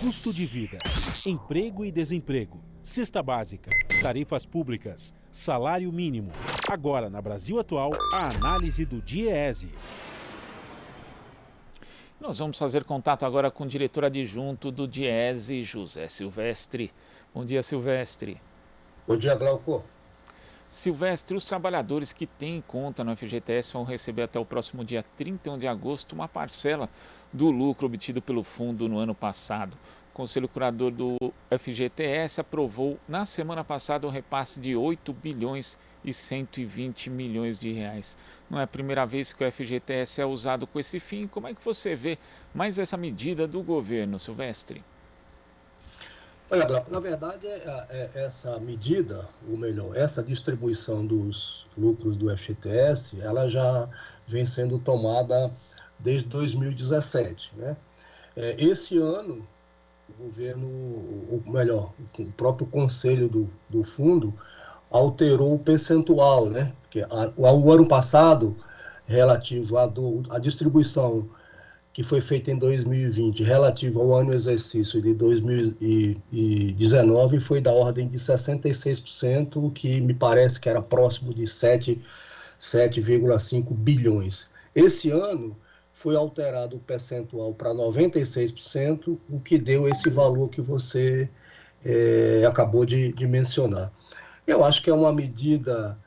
custo de vida, emprego e desemprego, cesta básica, tarifas públicas, salário mínimo. Agora, na Brasil Atual, a análise do DIEESE. Nós vamos fazer contato agora com o diretor adjunto do DIEESE, José Silvestre. Bom dia, Silvestre. Bom dia, Glauco. Silvestre, os trabalhadores que têm conta no FGTS vão receber até o próximo dia 31 de agosto uma parcela do lucro obtido pelo fundo no ano passado. O Conselho Curador do FGTS aprovou na semana passada um repasse de 8 bilhões e 120 milhões de reais. Não é a primeira vez que o FGTS é usado com esse fim. Como é que você vê mais essa medida do governo, Silvestre? Olha, Glauco, na verdade, essa medida, ou melhor, essa distribuição dos lucros do FGTS, ela já vem sendo tomada desde 2017, né? Esse ano, o governo, ou melhor, o próprio conselho do fundo alterou o percentual, né? Porque o ano passado, relativo à distribuição que foi feita em 2020, relativo ao ano exercício de 2019, foi da ordem de 66%, o que me parece que era próximo de 7,5 bilhões. Esse ano foi alterado o percentual para 96%, o que deu esse valor que você acabou de mencionar. Eu acho que é uma medida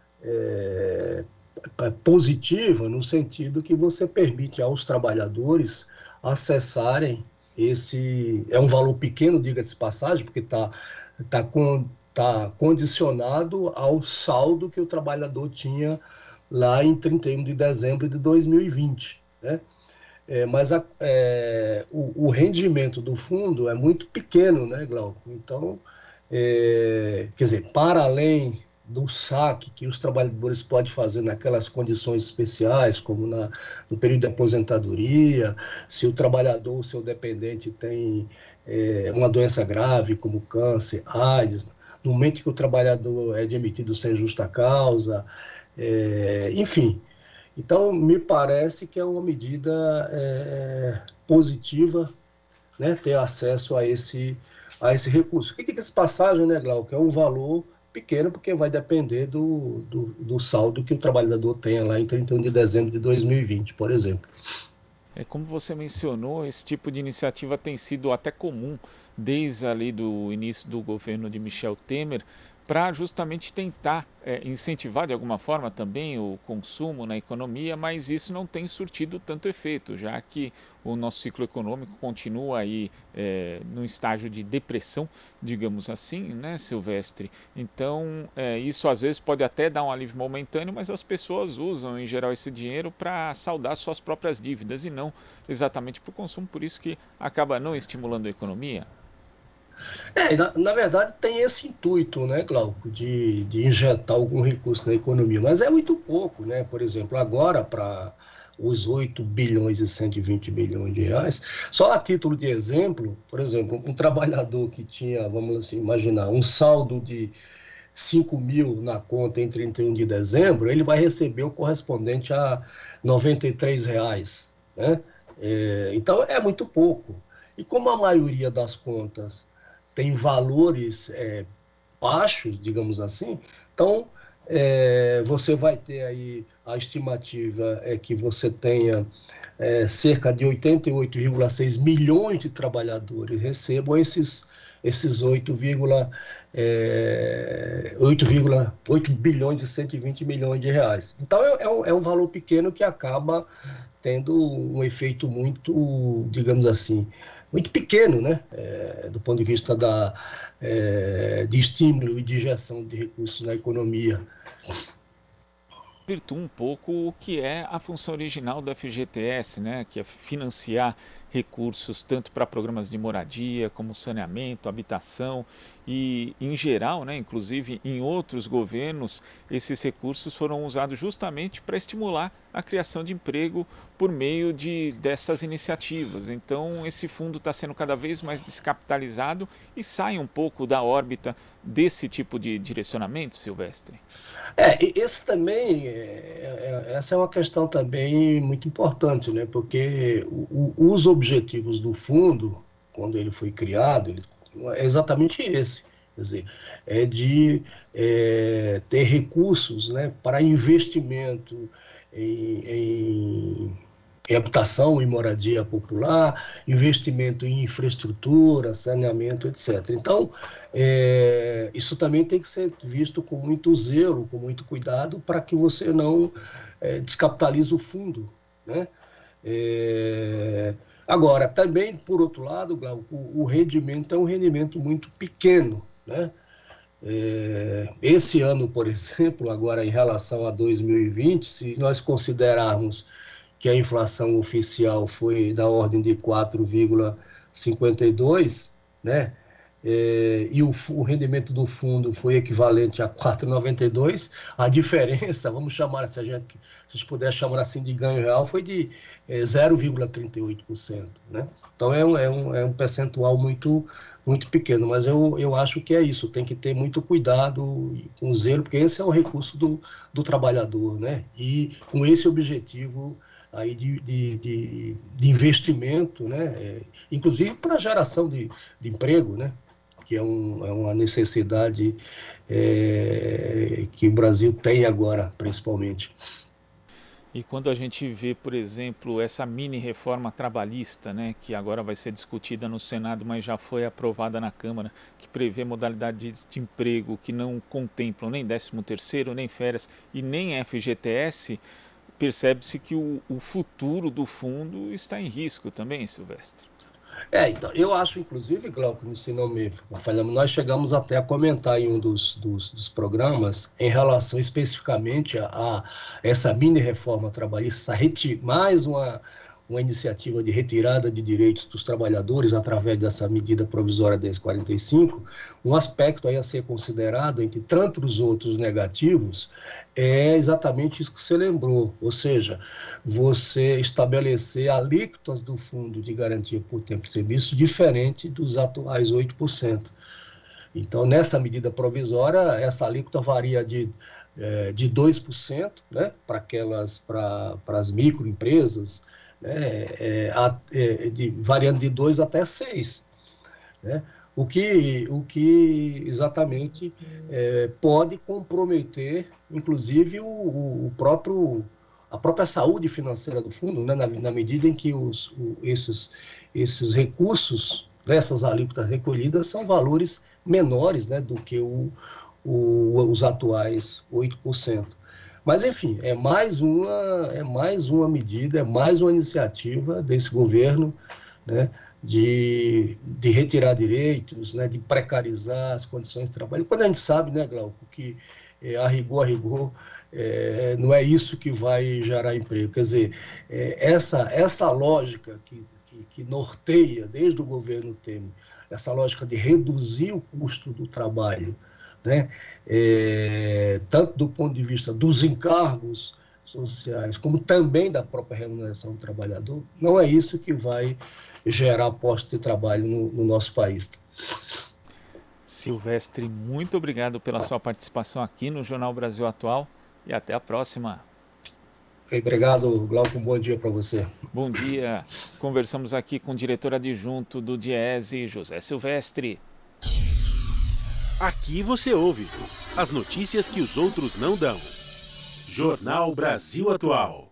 positiva no sentido que você permite aos trabalhadores acessarem esse... É um valor pequeno, diga-se de passagem, porque está condicionado ao saldo que o trabalhador tinha lá em 31 de dezembro de 2020, né? Mas o rendimento do fundo é muito pequeno, né, Glauco? Então, quer dizer, para além do saque que os trabalhadores podem fazer naquelas condições especiais, como no período de aposentadoria, se o trabalhador ou seu dependente tem uma doença grave, como câncer, AIDS, no momento que o trabalhador é demitido sem justa causa, enfim. Então, me parece que é uma medida positiva, né, ter acesso a esse recurso. Que diga-se de passagem, né, Glauco, é um valor pequeno, porque vai depender do saldo que o trabalhador tenha lá em 31 de dezembro de 2020, por exemplo. Como você mencionou, esse tipo de iniciativa tem sido até comum desde ali do início do governo de Michel Temer, para justamente tentar incentivar de alguma forma também o consumo na economia, mas isso não tem surtido tanto efeito, já que o nosso ciclo econômico continua aí num estágio de depressão, digamos assim, né, Silvestre? Então, isso às vezes pode até dar um alívio momentâneo, mas as pessoas usam em geral esse dinheiro para saldar suas próprias dívidas e não exatamente para o consumo, por isso que acaba não estimulando a economia. Na verdade, tem esse intuito, né, Glauco, de injetar algum recurso na economia, mas é muito pouco, né? Por exemplo, agora, para os 8 bilhões e 120 milhões de reais, só a título de exemplo, por exemplo, um trabalhador que tinha, vamos assim, imaginar, um saldo de 5 mil na conta em 31 de dezembro, ele vai receber o correspondente a R$ 93, né? Então, é muito pouco. E como a maioria das contas tem valores baixos, digamos assim, então você vai ter aí a estimativa que você tenha cerca de 88,6 milhões de trabalhadores recebam esses 8 bilhões e 120 milhões de reais. Então é um valor pequeno que acaba tendo um efeito muito, digamos assim, muito pequeno, né? Do ponto de vista de estímulo e de injeção de recursos na economia. Virtua um pouco o que é a função original do FGTS, né? Que é financiar recursos tanto para programas de moradia como saneamento, habitação e em geral, né, inclusive em outros governos, esses recursos foram usados justamente para estimular a criação de emprego por meio dessas iniciativas. Então esse fundo está sendo cada vez mais descapitalizado e sai um pouco da órbita desse tipo de direcionamento, Silvestre. Esse também, essa é uma questão também muito importante, né? Porque os objetivos do fundo, quando ele foi criado, é exatamente esse. Quer dizer, é de ter recursos, né, para investimento em habitação e moradia popular, investimento em infraestrutura, saneamento, etc. Então, isso também tem que ser visto com muito zelo, com muito cuidado, para que você não descapitalize o fundo, né? Agora, também, por outro lado, Glauco, o rendimento é um rendimento muito pequeno, né? Esse ano, por exemplo, agora em relação a 2020, se nós considerarmos que a inflação oficial foi da ordem de 4,52, né? E o rendimento do fundo foi equivalente a 4,92, a diferença, vamos chamar, se a gente puder chamar assim de ganho real, foi de 0,38%, né? Então é um percentual muito, muito pequeno, mas eu acho que é isso, tem que ter muito cuidado com zelo, porque esse é o recurso do trabalhador, né? E com esse objetivo aí de investimento, né? Inclusive para a geração de emprego, né? Que é uma necessidade que o Brasil tem agora, principalmente. E quando a gente vê, por exemplo, essa mini-reforma trabalhista, né, que agora vai ser discutida no Senado, mas já foi aprovada na Câmara, que prevê modalidades de emprego que não contemplam nem 13º, nem férias e nem FGTS, percebe-se que o futuro do fundo está em risco também, Silvestre. Então, eu acho, inclusive, Glauco, se não me falhamos, nós chegamos até a comentar em um dos programas em relação especificamente a essa mini-reforma trabalhista, mais uma iniciativa de retirada de direitos dos trabalhadores através dessa medida provisória 1045, um aspecto aí a ser considerado, entre tantos outros negativos, é exatamente isso que você lembrou, ou seja, você estabelecer alíquotas do Fundo de Garantia por Tempo de Serviço diferente dos atuais 8%. Então, nessa medida provisória, essa alíquota varia de 2%, né, para as microempresas, né, variando de 2 até 6, né? O que exatamente pode comprometer, inclusive, a própria saúde financeira do fundo, né, na medida em que esses recursos, essas alíquotas recolhidas, são valores menores, né, do que os atuais 8%. Mas, enfim, é mais uma medida, é mais uma iniciativa desse governo, né, de retirar direitos, né, de precarizar as condições de trabalho. Quando a gente sabe, né, Glauco, que a rigor, não é isso que vai gerar emprego. Quer dizer, essa lógica que norteia desde o governo Temer, essa lógica de reduzir o custo do trabalho, né? Tanto do ponto de vista dos encargos sociais, como também da própria remuneração do trabalhador, não é isso que vai gerar postos de trabalho no nosso país. Silvestre, muito obrigado pela sua participação aqui no Jornal Brasil Atual e até a próxima. Obrigado, Glauco, um bom dia para você. Bom dia. Conversamos aqui com o diretor adjunto do DIEESE, José Silvestre. Aqui você ouve as notícias que os outros não dão. Jornal Brasil Atual.